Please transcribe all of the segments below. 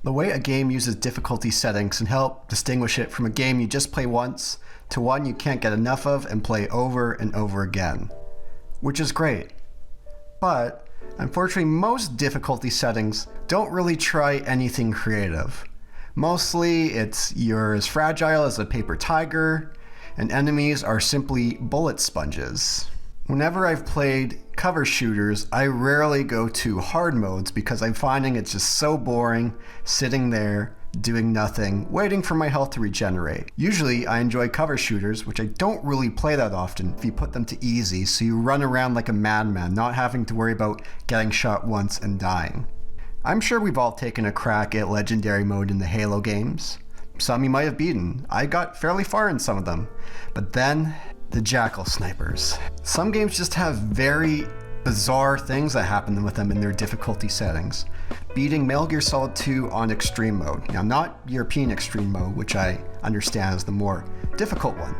The way a game uses difficulty settings can help distinguish it from a game you just play once to one you can't get enough of and play over and over again, which is great. But unfortunately, most difficulty settings don't really try anything creative. Mostly it's you're as fragile as a paper tiger, and enemies are simply bullet sponges. Whenever I've played cover shooters, I rarely go to hard modes because I'm finding it's just so boring sitting there doing nothing, waiting for my health to regenerate. Usually I enjoy cover shooters, which I don't really play that often if you put them to easy, so you run around like a madman, not having to worry about getting shot once and dying. I'm sure we've all taken a crack at legendary mode in the Halo games. Some you might have beaten. I got fairly far in some of them. But then, the jackal snipers. Some games just have very bizarre things that happen with them in their difficulty settings. Beating Metal Gear Solid 2 on extreme mode. Now, not European extreme mode, which I understand is the more difficult one.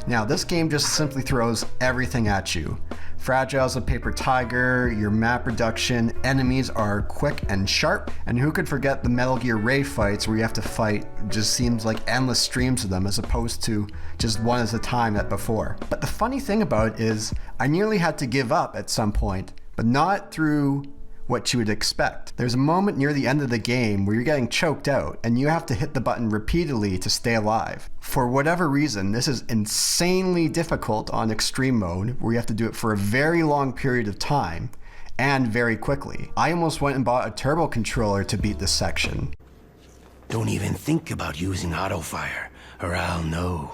Now, this game just simply throws everything at you. Fragile as a paper tiger, your map reduction, enemies are quick and sharp, and who could forget the Metal Gear Ray fights where you have to fight just seems like endless streams of them as opposed to just one at a time at before. But the funny thing about it is I nearly had to give up at some point, but not through what you would expect. There's a moment near the end of the game where you're getting choked out and you have to hit the button repeatedly to stay alive. For whatever reason, this is insanely difficult on extreme mode where you have to do it for a very long period of time and very quickly. I almost went and bought a turbo controller to beat this section. Don't even think about using auto fire or I'll know.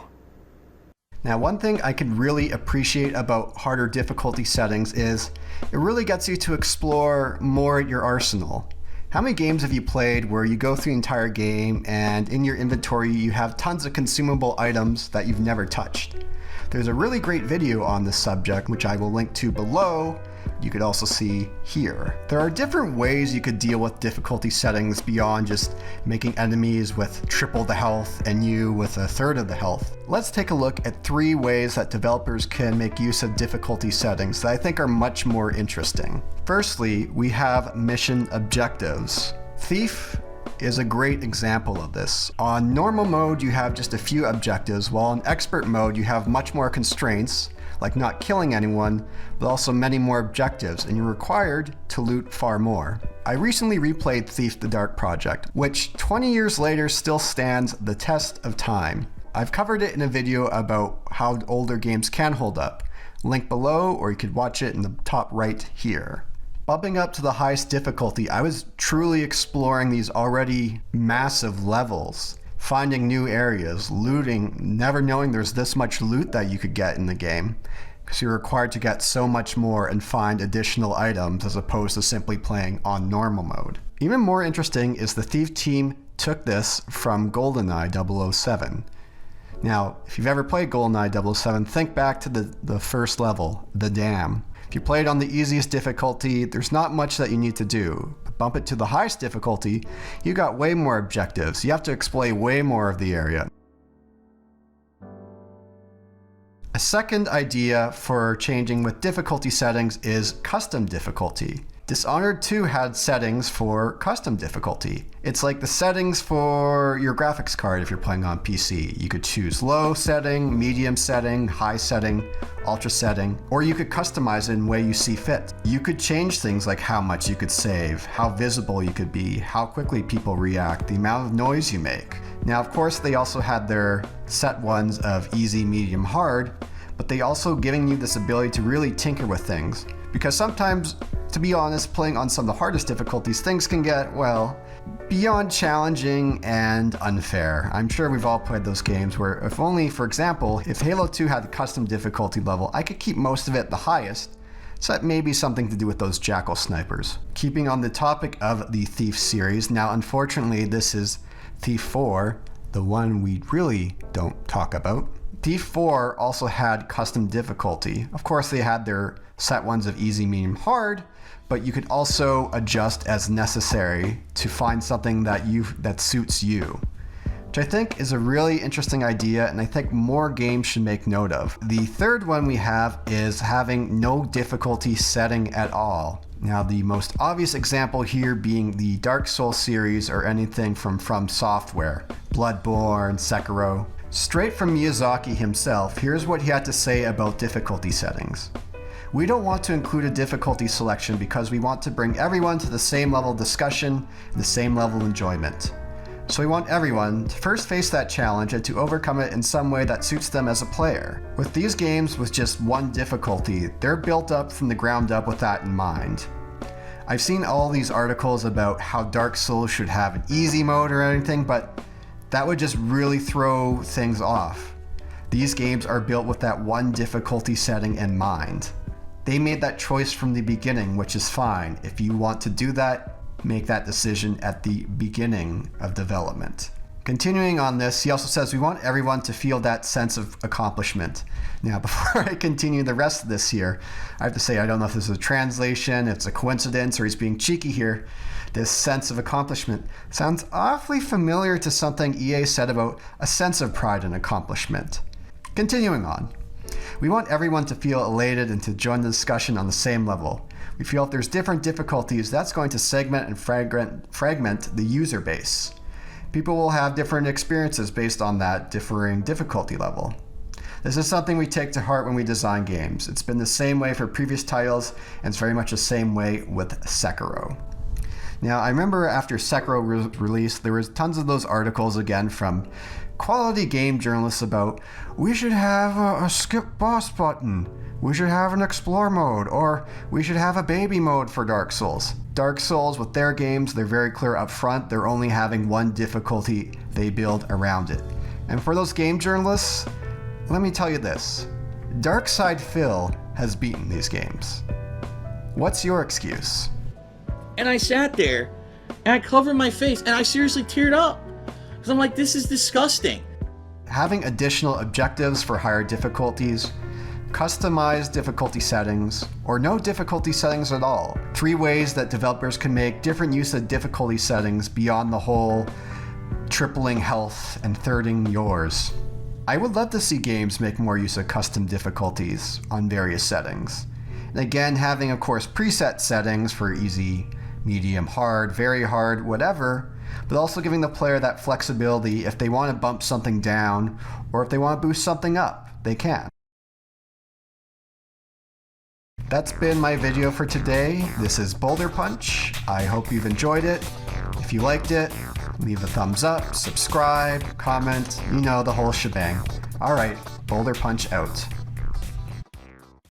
Now, one thing I could really appreciate about harder difficulty settings is it really gets you to explore more at your arsenal. How many games have you played where you go through the entire game and in your inventory you have tons of consumable items that you've never touched? There's a really great video on this subject, which I will link to below. You could also see here. There are different ways you could deal with difficulty settings beyond just making enemies with triple the health and you with a third of the health. Let's take a look at 3 ways that developers can make use of difficulty settings that I think are much more interesting. Firstly, we have mission objectives. Thief is a great example of this. On normal mode, you have just a few objectives, while in expert mode, you have much more constraints, like not killing anyone, but also many more objectives, and you're required to loot far more. I recently replayed Thief the Dark Project, which 20 years later still stands the test of time. I've covered it in a video about how older games can hold up. Link below, or you could watch it in the top right here. Bumping up to the highest difficulty, I was truly exploring these already massive levels, finding new areas, looting, never knowing there's this much loot that you could get in the game, because you're required to get so much more and find additional items as opposed to simply playing on normal mode. Even more interesting is the Thief team took this from GoldenEye 007. Now, if you've ever played GoldenEye 007, think back to the first level, the dam. If you play it on the easiest difficulty, there's not much that you need to do. But bump it to the highest difficulty, you got way more objectives. You have to explore way more of the area. A second idea for changing with difficulty settings is custom difficulty. Dishonored 2 had settings for custom difficulty. It's like the settings for your graphics card if you're playing on PC. You could choose low setting, medium setting, high setting, ultra setting, or you could customize it in the way you see fit. You could change things like how much you could save, how visible you could be, how quickly people react, the amount of noise you make. Now, of course, they also had their set ones of easy, medium, hard, but they also giving you this ability to really tinker with things. Because sometimes, to be honest, playing on some of the hardest difficulties, things can get, well, beyond challenging and unfair. I'm sure we've all played those games where if only, for example, if Halo 2 had a custom difficulty level, I could keep most of it the highest, so that may be something to do with those jackal snipers. Keeping on the topic of the Thief series, now unfortunately this is Thief 4, the one we really don't talk about. Thief 4 also had custom difficulty. Of course, they had their set ones of easy, medium, hard, but you could also adjust as necessary to find something that suits you, which I think is a really interesting idea, and I think more games should make note of. The third one we have is having no difficulty setting at all. Now, the most obvious example here being the Dark Souls series or anything from Software, Bloodborne, Sekiro. Straight from Miyazaki himself, here's what he had to say about difficulty settings. We don't want to include a difficulty selection because we want to bring everyone to the same level of discussion and the same level of enjoyment. So we want everyone to first face that challenge and to overcome it in some way that suits them as a player. With these games with just one difficulty, they're built up from the ground up with that in mind. I've seen all these articles about how Dark Souls should have an easy mode or anything, but that would just really throw things off. These games are built with that one difficulty setting in mind. They made that choice from the beginning, which is fine. If you want to do that, make that decision at the beginning of development. Continuing on this, he also says we want everyone to feel that sense of accomplishment. Now, before I continue the rest of this here, I have to say I don't know if this is a translation, if it's a coincidence, or he's being cheeky here. This sense of accomplishment sounds awfully familiar to something EA said about a sense of pride and accomplishment. Continuing on. We want everyone to feel elated and to join the discussion on the same level. We feel if there's different difficulties, that's going to segment and fragment the user base. People will have different experiences based on that differing difficulty level. This is something we take to heart when we design games. It's been the same way for previous titles, and it's very much the same way with Sekiro. Now, I remember after Sekiro released, there was tons of those articles again from quality game journalists about, we should have a skip boss button, we should have an explore mode, or we should have a baby mode for Dark Souls. Dark Souls, with their games, they're very clear up front, they're only having one difficulty, they build around it. And for those game journalists, let me tell you this, Dark Side Phil has beaten these games. What's your excuse? And I sat there, and I covered my face, and I seriously teared up. Because I'm like, this is disgusting. Having additional objectives for higher difficulties, customized difficulty settings, or no difficulty settings at all. 3 ways that developers can make different use of difficulty settings beyond the whole tripling health and thirding yours. I would love to see games make more use of custom difficulties on various settings. And again, having of course preset settings for easy, medium, hard, very hard, whatever, but also giving the player that flexibility if they want to bump something down or if they want to boost something up, they can. That's been my video for today. This is Boulder Punch. I hope you've enjoyed it. If you liked it, leave a thumbs up, subscribe, comment, you know, the whole shebang. Alright, Boulder Punch out.